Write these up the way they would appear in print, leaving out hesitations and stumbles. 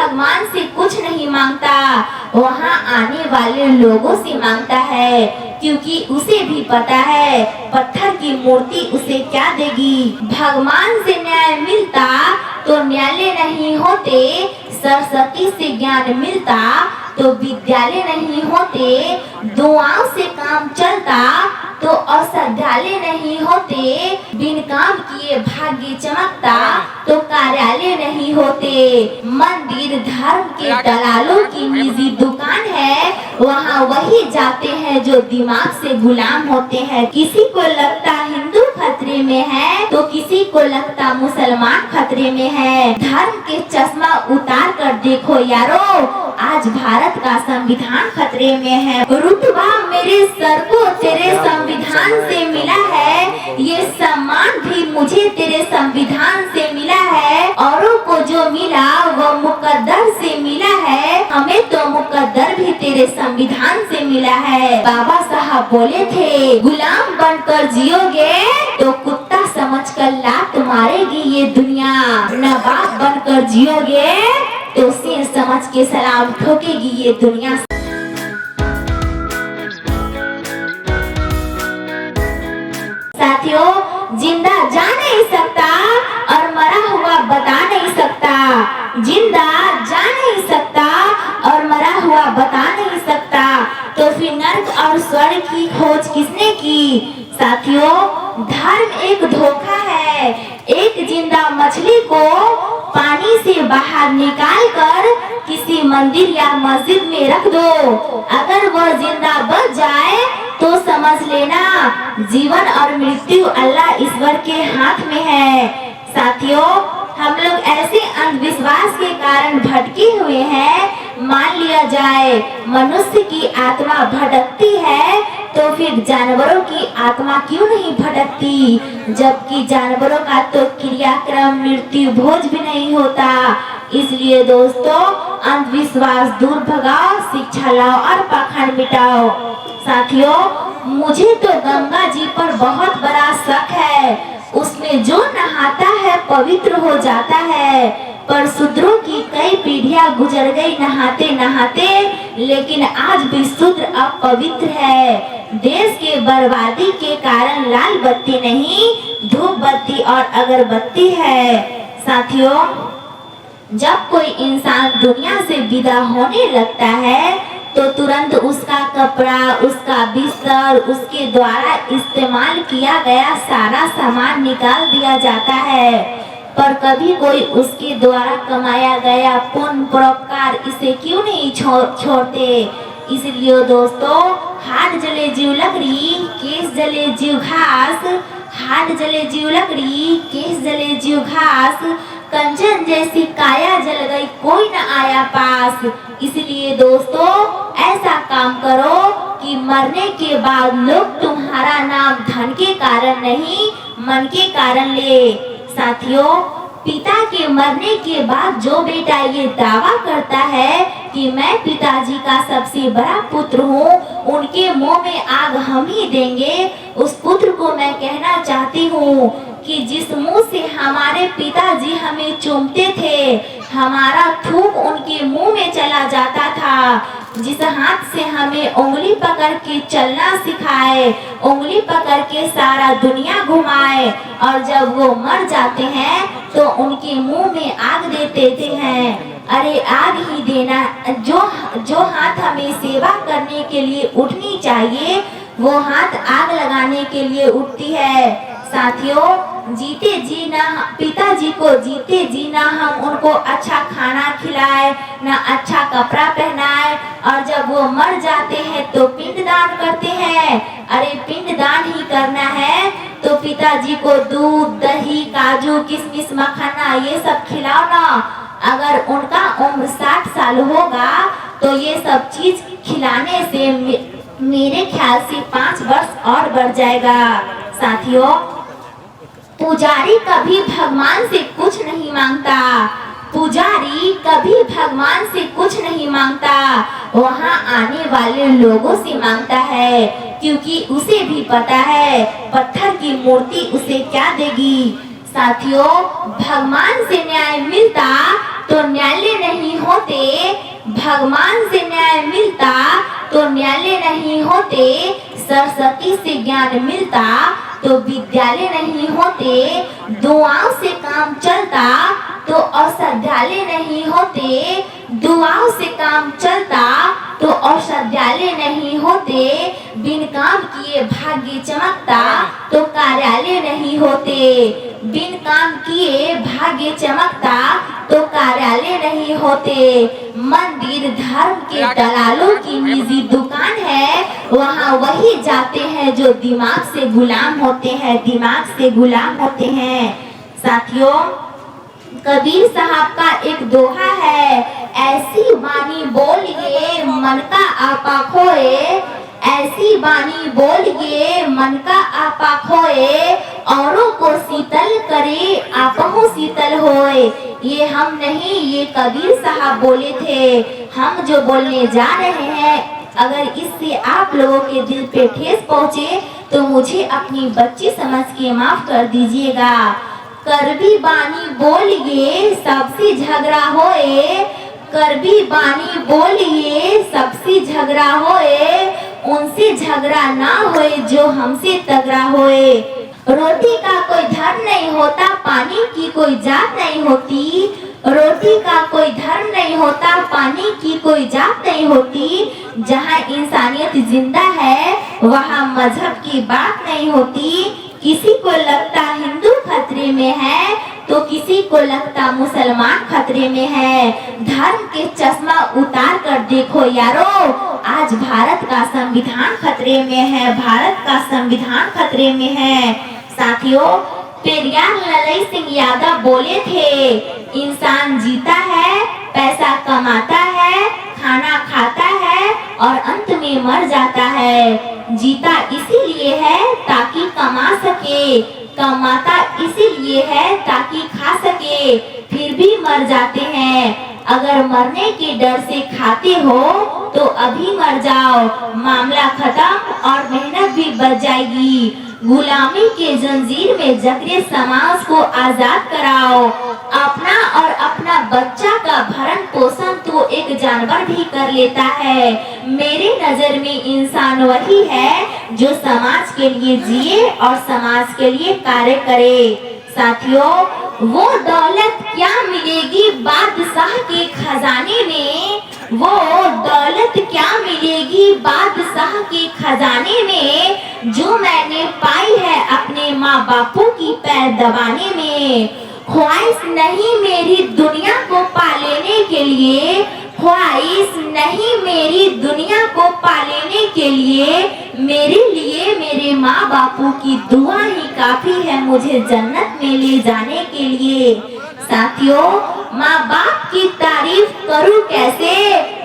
भगवान से कुछ नहीं मांगता, वहाँ आने वाले लोगों से मांगता है, क्योंकि उसे भी पता है पत्थर की मूर्ति उसे क्या देगी। भगवान से न्याय मिलता तो न्यायालय नहीं होते, सरस्वती से ज्ञान मिलता तो विद्यालय नहीं होते, दुआओं से काम चलता तो औषधालय नहीं होते, बिन काम किए भाग्य चमकता तो कार्यालय नहीं होते। मंदिर धर्म के दलालों की निजी दुकान है, वहाँ वही जाते हैं जो दिमाग से गुलाम होते हैं। किसी को लगता हिंदू खतरे में है तो किसी को लगता मुसलमान खतरे में है। धर्म के चश्मा उतार कर देखो यारो, आज भारत का संविधान खतरे में है। रुतबा मेरे सर को तेरे संविधान से मिला है, ये सम्मान भी मुझे तेरे संविधान से मिला है। औरों को जो मिला वो मुकद्दर से मिला है, हमें तो मुकद्दर भी तेरे संविधान से मिला है। बाबा साहब बोले थे, गुलाम बनकर जियोगे तो कुत्ता समझकर लात मारेगी ये दुनिया, नवाब बनकर जियोगे तो शेर समझ के सलाम ठोकेगी ये दुनिया। साथियों, जिंदा जा नहीं सकता और मरा हुआ बता नहीं सकता, जिंदा जा नहीं सकता और मरा हुआ बता नहीं सकता, तो फिर नर्क और स्वर्ग की खोज किसने की। साथियों, धर्म एक धोखा है। एक जिंदा मछली को पानी से बाहर निकाल कर किसी मंदिर या मस्जिद में रख दो, अगर वह जिंदा बच जाए तो समझ लेना जीवन और मृत्यु अल्लाह ईश्वर के हाथ में है। साथियों, हम लोग ऐसे अंधविश्वास के कारण भटके हुए हैं। मान लिया जाए मनुष्य की आत्मा भटकती है तो फिर जानवरों की आत्मा क्यों नहीं भटकती, जबकि जानवरों का तो क्रियाक्रम मृत्यु भोज भी नहीं होता। इसलिए दोस्तों, अंधविश्वास दूर भगाओ, शिक्षा लाओ और पाखंड मिटाओ। साथियों, मुझे तो गंगा जी पर बहुत बड़ा शक है, उसमें जो नहाता है पवित्र हो जाता है, पर शूद्रों की कई पीढ़ियां गुजर गई नहाते नहाते, लेकिन आज भी शूद्र अपवित्र है। देश के बर्बादी के कारण लाल बत्ती नहीं, धूप बत्ती और अगरबत्ती है। साथियों, जब कोई इंसान दुनिया से विदा होने लगता है तो तुरंत उसका कपड़ा, उसका बिस्तर, उसके द्वारा इस्तेमाल किया गया सारा सामान निकाल दिया जाता है, पर कभी कोई उसके द्वारा कमाया गया पुण्य परोपकार इसे क्यों नहीं छोड़ते। इसलिए दोस्तों, हाथ जले जीव लकड़ी, केस जले जीव घास, हाथ जले जीव लकड़ी, केस जले जीव घास, कंचन जैसी काया जल गई कोई न आया पास। इसलिए दोस्तों, ऐसा काम करो कि मरने के बाद लोग तुम्हारा नाम धन के कारण नहीं मन के कारण ले। साथियों, पिता के मरने के बाद जो बेटा ये दावा करता है कि मैं पिताजी का सबसे बड़ा पुत्र हूँ, उनके मुंह में आग हम ही देंगे। उस पुत्र को मैं कहना चाहती हूँ कि जिस मुंह से हमारे पिताजी हमें चूमते थे, हमारा थूक उनके मुंह में चला जाता था, जिस हाथ से हमें उंगली पकड़ के चलना सिखाए, उंगली पकड़ के सारा दुनिया घुमाए, और जब वो मर जाते हैं तो उनके मुंह में आग देते हैं। अरे आग ही देना, जो हाथ हमें सेवा करने के लिए उठनी चाहिए वो हाथ आग लगाने के लिए उठती है। साथियों, जीते जी ना पिताजी को जीते जी ना हम उनको अच्छा खाना खिलाए, ना अच्छा कपड़ा पहनाए, और जब वो मर जाते हैं तो पिंडदान करते हैं। अरे पिंडदान ही करना है तो पिताजी को दूध, दही, काजू, किशमिश, मखाना ये सब खिलाओ ना। अगर उनका उम्र 60 साल होगा तो ये सब चीज खिलाने से मेरे ख्याल से 5 वर्ष और बढ़ जाएगा। साथियों, पुजारी कभी भगवान से कुछ नहीं मांगता, पुजारी कभी भगवान से कुछ नहीं मांगता, वहाँ आने वाले लोगों से मांगता है, क्योंकि उसे भी पता है पत्थर की मूर्ति उसे क्या देगी। साथियों, भगवान से न्याय मिलता तो न्यायालय नहीं होता, भगवान से न्याय मिलता तो न्यायालय नहीं होते, सरस्वती से ज्ञान मिलता तो विद्यालय नहीं होते, दुआओं से काम चलता तो औषधालय नहीं होते, दुआओं से काम चलता तो औषधालय नहीं होते, बिन काम किए भाग्य चमकता तो कार्यालय नहीं होते, बिन काम किए भाग्य चमकता तो कार्यालय नहीं होते। मंदिर धर्म के दलालों की निजी दुकान है, वहाँ वही जाते हैं जो दिमाग से गुलाम होते हैं, दिमाग से गुलाम होते हैं। साथियों, कबीर साहब का एक दोहा है, ऐसी वाणी बोलिए मन का आपा खोए, ऐसी वाणी बोलिए मन का आपा खोए, औरों को शीतल करे आपको शीतल होए। ये हम नहीं, ये कबीर साहब बोले थे। हम जो बोलने जा रहे हैं, अगर इससे आप लोगों के दिल पे ठेस पहुँचे तो मुझे अपनी बच्ची समझ के माफ कर दीजिएगा। करबी बानी बोलिए सबसे झगड़ा होए, करबी बानी बोलिए सबसे झगड़ा होए, उनसे झगड़ा ना होए जो हमसे तगड़ा होए। रोटी का कोई धर्म नहीं होता, पानी की कोई जात नहीं होती, रोटी का कोई धर्म नहीं होता, पानी की कोई जात नहीं होती, जहाँ इंसानियत जिंदा है वहाँ मजहब की बात नहीं होती। किसी को लगता हिंदू खतरे में है तो किसी को लगता मुसलमान खतरे में है। धर्म के चश्मा उतार कर देखो यारो, आज भारत का संविधान खतरे में है, भारत का संविधान खतरे में है। साथियों, पेरियार ललई सिंह यादव बोले थे, इंसान जीता है, पैसा कमाता है, खाना खाता है और अंत में मर जाता है। जीता इसीलिए है ताकि कमा सके, कमाता इसीलिए है ताकि खा सके, फिर भी मर जाते हैं। अगर मरने के डर से खाते हो तो अभी मर जाओ, मामला खत्म और मेहनत भी बच जाएगी। गुलामी के जंजीर में जकड़े समाज को आजाद कराओ। अपना और अपना बच्चा का भरण पोषण तो एक जानवर भी कर लेता है। मेरे नजर में इंसान वही है जो समाज के लिए जिए और समाज के लिए कार्य करे। साथियों, वो दौलत क्या मिलेगी बादशाह के खजाने में, वो दौलत क्या मिलेगी बादशाह के खजाने में, जो मैंने पाई है अपने माँ बापों की पैर दबाने में। ख्वाहिश नहीं मेरी दुनिया को पा लेने के लिए, ख्वाहिश नहीं मेरी दुनिया को पा लेने के लिए, मेरे लिए मेरे माँ बापू की दुआ ही काफी है मुझे जन्नत में ले जाने के लिए। साथियों, माँ बाप की तारीफ करूं कैसे,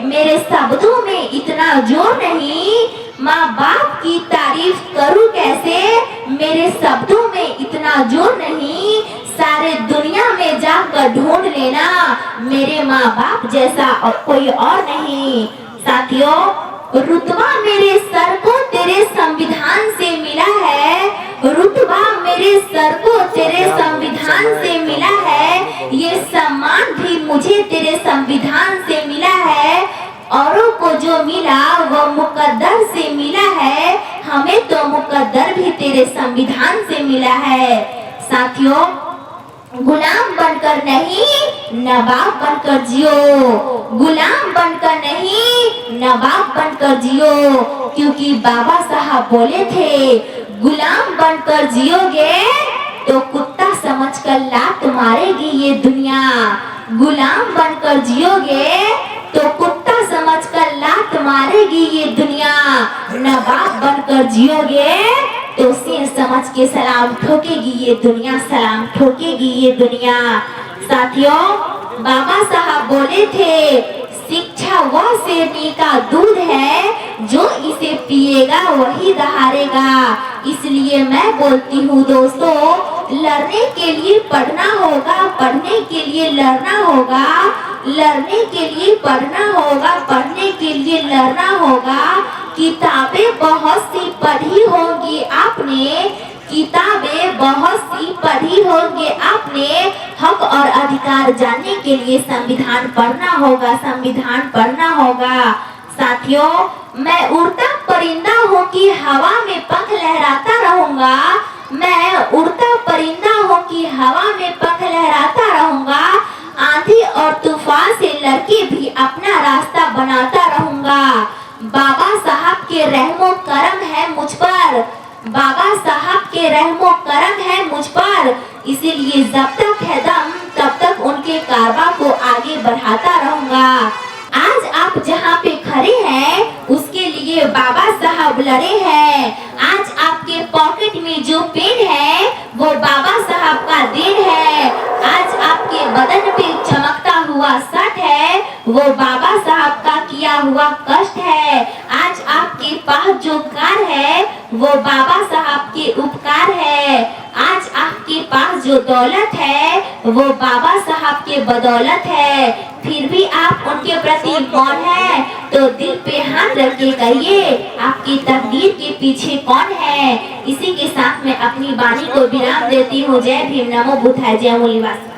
मेरे शब्दों में इतना जोर नहीं। माँ बाप की तारीफ करूं कैसे, मेरे शब्दों में इतना जोर नहीं। सारे दुनिया में जाकर ढूंढ लेना, मेरे माँ बाप जैसा कोई और नहीं। साथियों, रुतबा मेरे सर को तेरे संविधान से मिला है, रुतबा मेरे सर को तेरे संविधान से मिला है, ये सम्मान भी मुझे तेरे संविधान से मिला है। औरों को जो मिला वो मुकद्दर से मिला है, हमें तो मुकद्दर भी तेरे संविधान से मिला है। साथियों, गुलाम बनकर नहीं नवाब बनकर जियो, गुलाम बनकर नहीं नवाब बनकर जियो, क्योंकि बाबा साहब बोले थे, गुलाम बनकर जियोगे तो कुत्ता समझकर लात मारेगी ये दुनिया, गुलाम बनकर जियोगे तो कुत्ता समझकर लात मारेगी ये दुनिया, नवाब बनकर जियोगे तो सिर समझ के सलाम ठोकेगी ये दुनिया, सलाम ठोकेगी ये दुनिया। साथियों, बाबा साहब बोले थे, शिक्षा वह शेरनी का दूध है, जो इसे पिएगा वही दहाड़ेगा। इसलिए मैं बोलती हूँ दोस्तों, लड़ने के लिए पढ़ना होगा, पढ़ने के लिए लड़ना होगा, लड़ने के लिए पढ़ना होगा, पढ़ने के लिए लड़ना होगा। किताबें बहुत सी पढ़ी होंगी आपने, किताबें बहुत सी पढ़ी होंगी आपने, हक और अधिकार जानने के लिए संविधान पढ़ना होगा, संविधान पढ़ना होगा। साथियों, मैं उड़ता परिंदा हूँ कि हवा में पंख लहराता रहूंगा, मैं उड़ता परिंदा हूँ कि हवा में पंख लहराता रहूंगा, आंधी और तूफान से लड़के भी अपना रास्ता बनाता रहूंगा। बाबा साहब के रहमो करम है मुझ पर, बाबा साहब के रहमो करम है मुझ पर, इसीलिए जब तक है दम तब तक उनके कारवा को आगे बढ़ाता रहूंगा। आज आप जहाँ पे खड़े हैं उसके लिए बाबा साहब लड़े हैं। आज आपके पॉकेट में जो पेन है वो बाबा साहब का देन है। आज आपके बदन पे चमकता हुआ शर्ट है वो बाबा साहब का किया हुआ कष्ट है। आज आपके पास जो कार है वो बाबा साहब के उपकार है। आज आपके पास जो दौलत है वो बाबा साहब के बदौलत है। फिर भी आप उनके प्रति कौन है? तो दिल पे हाथ रख के कहिए आपकी तकदीर के पीछे कौन है। इसी के साथ मैं अपनी वाणी को विराम देती हूँ। जय भीम, नमो बुद्धाय, जय मूलीवास।